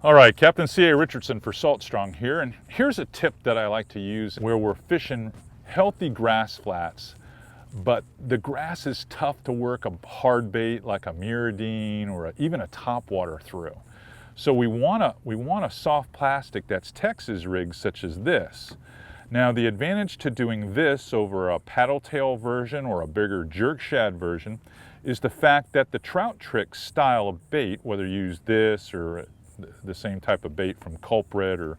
All right, Captain C.A. Richardson for Salt Strong here, and here's a tip that I like to use where we're fishing healthy grass flats, but the grass is tough to work a hard bait like a Mirrodine or even a topwater through. So we want a soft plastic that's Texas rigged such as this. Now the advantage to doing this over a paddle tail version or a bigger jerk shad version is the fact that the trout trick style of bait, whether you use this or the same type of bait from culprit or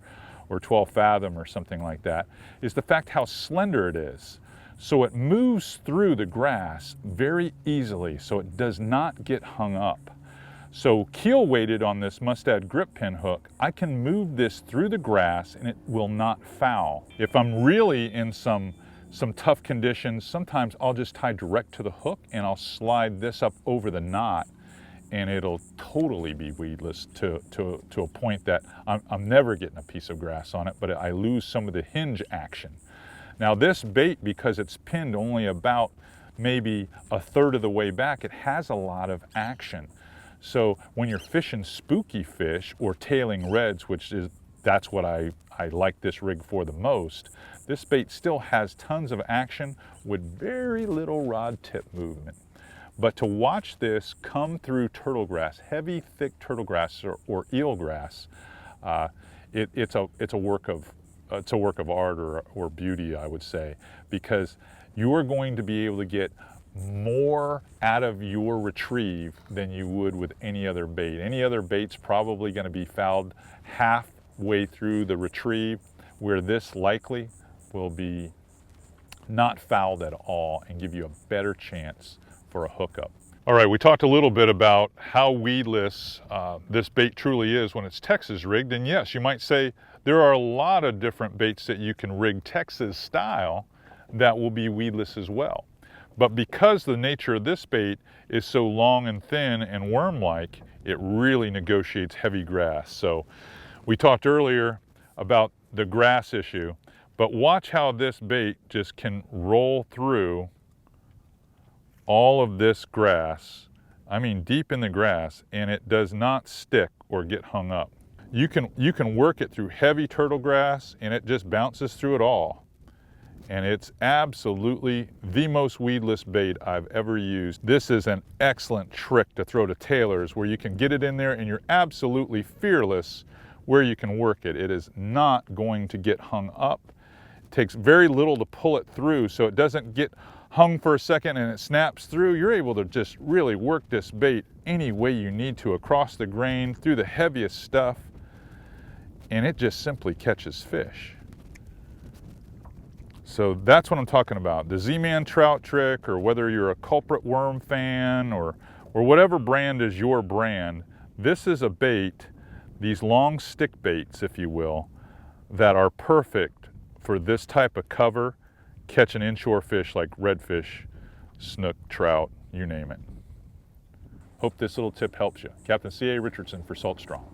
12 fathom or something like that, is the fact how slender it is. So it moves through the grass very easily, so it does not get hung up. So keel weighted on this mustad grip pin hook, I can move this through the grass and it will not foul. If I'm really in some tough conditions, sometimes I'll just tie direct to the hook and I'll slide this up over the knot, and it'll totally be weedless to a point that I'm never getting a piece of grass on it, but I lose some of the hinge action. Now this bait, because it's pinned only about maybe a third of the way back, it has a lot of action. So when you're fishing spooky fish or tailing reds, that's what I like this rig for the most, this bait still has tons of action with very little rod tip movement. But to watch this come through turtle grass, heavy, thick turtle grass or eel grass, it's a work of art or beauty, I would say, because you are going to be able to get more out of your retrieve than you would with any other bait. Any other bait's probably going to be fouled halfway through the retrieve, where this likely will be not fouled at all and give you a better chance for a hookup. All right, we talked a little bit about how weedless this bait truly is when it's Texas rigged, and yes, you might say there are a lot of different baits that you can rig Texas style that will be weedless as well. But because the nature of this bait is so long and thin and worm-like, it really negotiates heavy grass. So we talked earlier about the grass issue, but watch how this bait just can roll through all of this grass, I mean deep in the grass, and it does not stick or get hung up. You can work it through heavy turtle grass and it just bounces through it all. And it's absolutely the most weedless bait I've ever used. This is an excellent trick to throw to tailors where you can get it in there and you're absolutely fearless where you can work it. It is not going to get hung up. It takes very little to pull it through, so it doesn't get hung for a second and it snaps through. You're able to just really work this bait any way you need to, across the grain, through the heaviest stuff, and it just simply catches fish. So that's what I'm talking about. The Z-Man trout trick, or whether you're a culprit worm fan or whatever brand is your brand, this is a bait, these long stick baits, if you will, that are perfect for this type of cover, catching inshore fish like redfish, snook, trout, you name it. Hope this little tip helps you. Captain C.A. Richardson for Salt Strong.